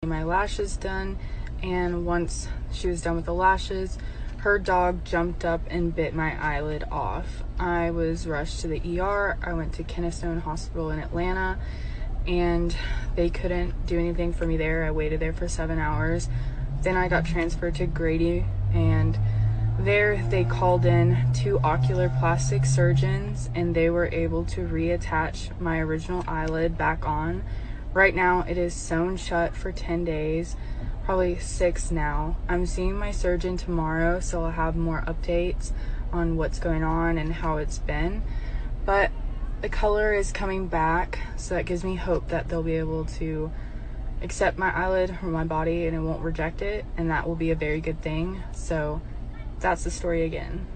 my lashes done, and once she was done with the lashes, her dog jumped up and bit my eyelid off. I was rushed to the ER. I went to Kennestone Hospital in Atlanta, and they couldn't do anything for me there. I waited there for 7 hours. Then I got transferred to Grady, and there they called in 2 ocular plastic surgeons, and they were able to reattach my original eyelid back on. Right now it is sewn shut for 10 days, probably 6 now. I'm seeing my surgeon tomorrow, so I'll have more updates on what's going on and how it's been. But the color is coming back, so that gives me hope that they'll be able to accept my eyelid or my body and it won't reject it, and that will be a very good thing. So that's the story again.